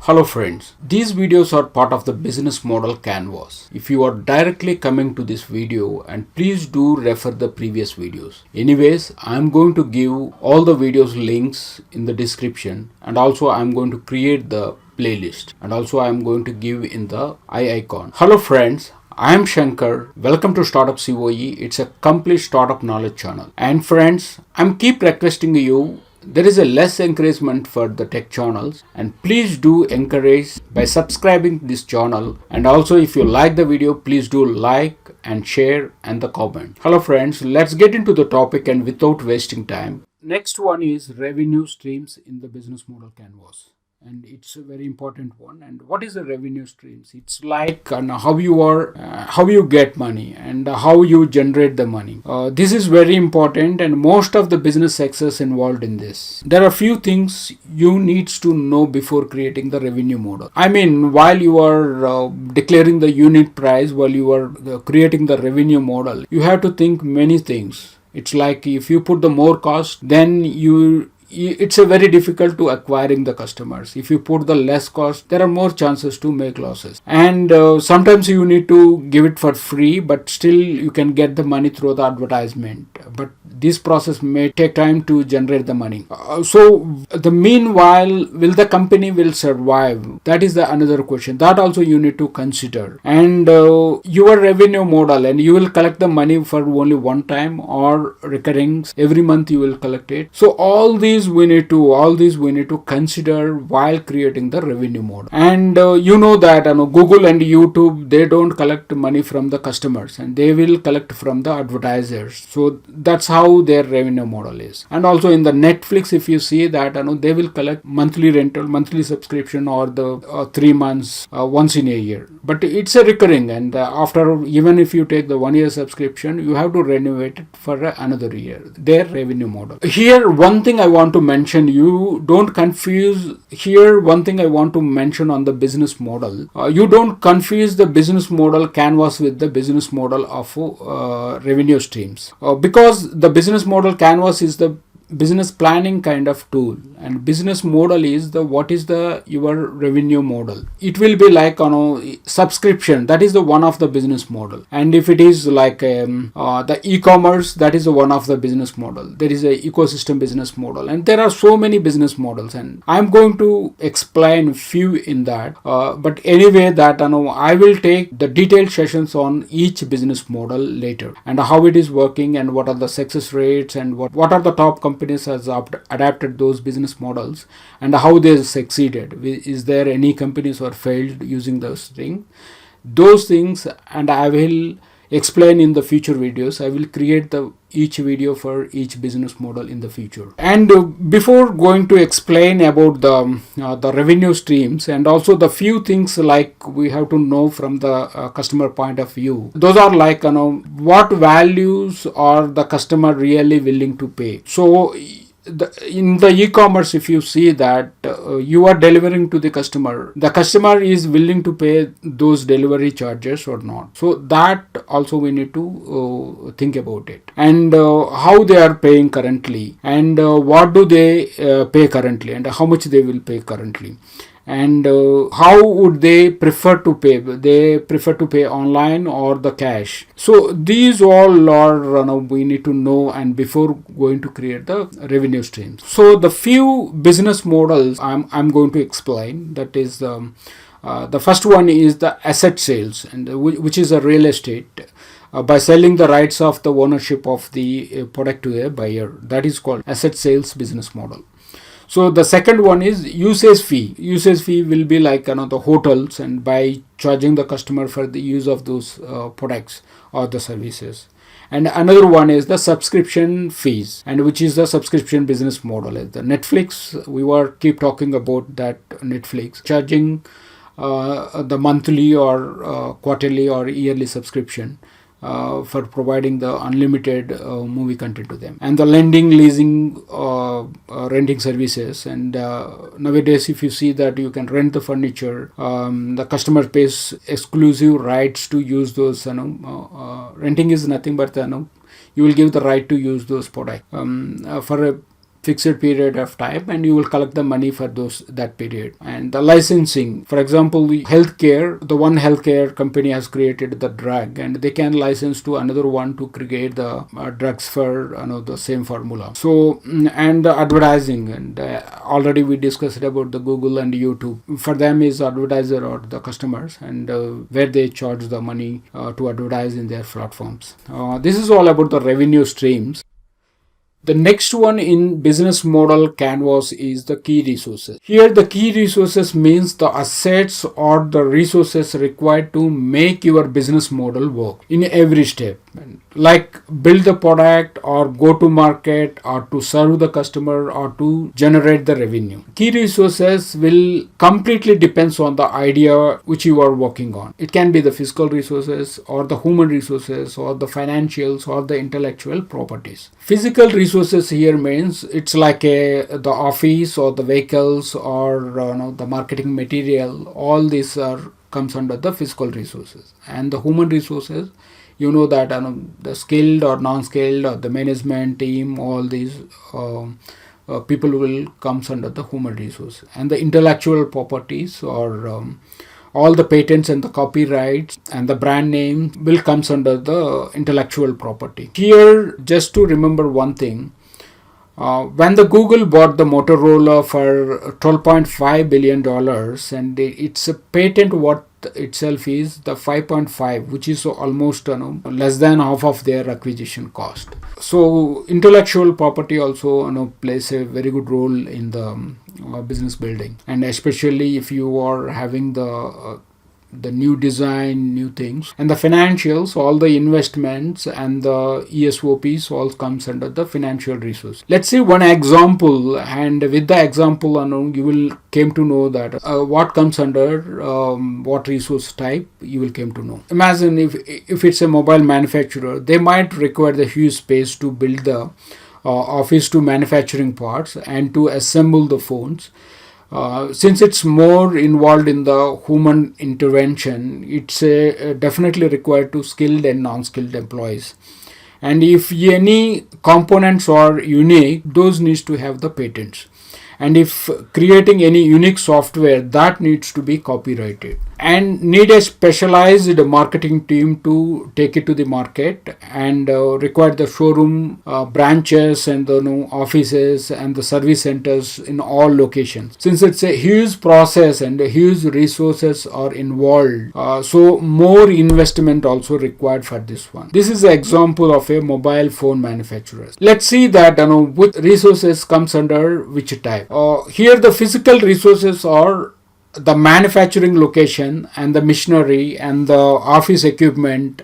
Hello friends, these videos are part of the business model canvas. If you are directly coming to this video, and please do refer the previous videos. Anyways, I'm going to give all the videos links in the description, and also I'm going to create the playlist, and also I'm going to give in the eye icon. Hello friends, I am Shankar. Welcome to Startup COE. It's a complete startup knowledge channel. And friends, I'm keep requesting you, there is a less encouragement for the tech channels, and please do encourage by subscribing this channel, and also if you like the video, please do like and share and the comment. Hello friends, let's get into the topic and without wasting time. Next one is revenue streams in the business model canvas. And it's a very important one. And what is the revenue streams? It's like how you get money and how you generate the money. This is very important, and most of the business success involved in this. There are a few things you needs to know before creating the revenue model. I mean, while you are declaring the unit price, while you are creating the revenue model, you have to think many things. It's like if you put the more cost, then it's a very difficult to acquiring the customers. If you put the less cost, there are more chances to make losses. And sometimes you need to give it for free, but still you can get the money through the advertisement. But this process may take time to generate the money. So the meanwhile, will the company will survive? That is the another question. That also you need to consider. And your revenue model, and you will collect the money for only one time or recurring every month you will collect it. So all these we need to consider while creating the revenue model. And you know that Google and YouTube, they don't collect money from the customers, and they will collect from the advertisers. So that's how their revenue model is. And also in the Netflix, if you see that they will collect monthly rental, monthly subscription, or the 3 months once in a year. But it's a recurring, and after, even if you take the 1 year subscription, you have to renovate it for another year. Their revenue model. Here, one thing I want to mention, you don't confuse here. One thing I want to mention on the business model, you don't confuse the business model canvas with the business model of revenue streams, because the business model canvas is the business planning kind of tool, and business model is your revenue model. It will be like subscription, that is the one of the business model. And if it is like the e-commerce, that is the one of the business model. There is a ecosystem business model, and there are so many business models, and I'm going to explain few in that, but anyway, that I will take the detailed sessions on each business model later, and how it is working, and what are the success rates, and what are the top companies has adapted those business models, and how they succeeded. Is there any companies who are failed using those things, and I will explain in the future videos. I will create each video for each business model in the future. And before going to explain about the revenue streams, and also the few things like we have to know from the customer point of view, those are like what values are the customer really willing to pay. So in the e-commerce, if you see that you are delivering to the customer is willing to pay those delivery charges or not. So that also we need to think about it, and how they are paying currently, and what do they pay currently, and how much they will pay currently, and how would they prefer to pay. They prefer to pay online or the cash. So these all are we need to know, and before going to create the revenue streams. So the few business models I'm going to explain, that is the first one is the asset sales, and which is a real estate. By selling the rights of the ownership of the product to a buyer, that is called asset sales business model. So the second one is usage fee. Usage fee will be like the hotels, and by charging the customer for the use of those products or the services. And another one is the subscription fees, and which is the subscription business model. The Netflix, we were keep talking about that. Netflix charging the monthly or quarterly or yearly subscription for providing the unlimited movie content to them, and the lending, leasing, renting services. And nowadays, if you see that you can rent the furniture, the customer pays exclusive rights to use those. Renting is nothing but you will give the right to use those products for a fixed period of time, and you will collect the money for that period. And the licensing, for example, the healthcare, the one healthcare company has created the drug, and they can license to another one to create the drugs for the same formula. So and the advertising, and already we discussed about the Google and YouTube. For them is advertiser or the customers, and where they charge the money to advertise in their platforms. This is all about the revenue streams. The next one in business model canvas is the key resources. Here the key resources means the assets or the resources required to make your business model work in every step, like build the product or go to market or to serve the customer or to generate the revenue. Key resources will completely depends on the idea which you are working on. It can be the physical resources or the human resources or the financials or the intellectual properties. Physical resources here means it's like the office or the vehicles or the marketing material. All these comes under the physical resources. And the human resources, that the skilled or non-skilled or the management team, all these people will comes under the human resource. And the intellectual properties or all the patents and the copyrights and the brand name will comes under the intellectual property. Here, just to remember one thing, when the Google bought the Motorola for $12.5 billion, and its patent worth itself is the 5.5, which is almost less than half of their acquisition cost. So intellectual property also plays a very good role in the business building, and especially if you are having the new design, new things. And the financials, all the investments and the ESOPs all comes under the financial resource. Let's see one example, and with the example you will came to know that what comes under what resource type you will came to know. Imagine if it's a mobile manufacturer, they might require the huge space to build the office to manufacturing parts and to assemble the phones. Since it's more involved in the human intervention, it's definitely required to skilled and non-skilled employees. And if any components are unique, those needs to have the patents. And if creating any unique software, that needs to be copyrighted. And need a specialized marketing team to take it to the market, and require the showroom branches and the offices and the service centers in all locations. Since it's a huge process and huge resources are involved, so more investment also required for this one. This is an example of a mobile phone manufacturer. Let's see that which resources comes under which type. Here the physical resources are the manufacturing location and the machinery and the office equipment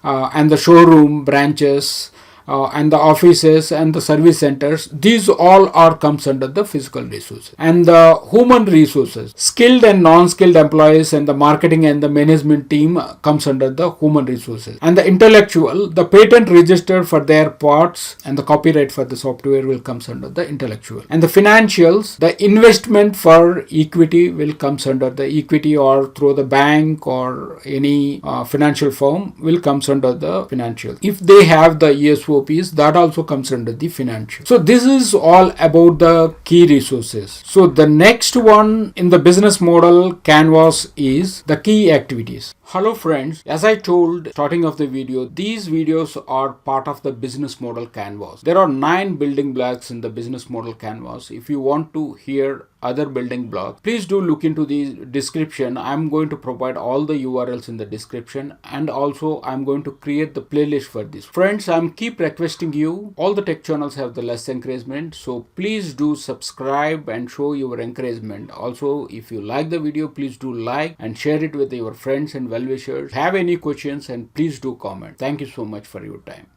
and the showroom branches and the offices and the service centers. These all are comes under the physical resources. And the human resources, skilled and non-skilled employees and the marketing and the management team comes under the human resources. And the intellectual, the patent registered for their parts and the copyright for the software will comes under the intellectual. And the financials, the investment for equity will comes under the equity, or through the bank or any financial firm will comes under the financial. If they have the ESOPs, that also comes under the financial. So this is all about the key resources. So the next one in the business model canvas is the key activities. Hello friends, as I told starting of the video, these videos are part of the business model canvas. There are 9 building blocks in the business model canvas. If you want to hear other building blocks, please do look into the description. I'm going to provide all the URLs in the description, and also I'm going to create the playlist for this. Friends, I'm keep requesting you, all the tech channels have the less encouragement, so please do subscribe and show your encouragement. Also, if you like the video, please do like and share it with your friends and well-wishers. Have any questions, and please do comment. Thank you so much for your time.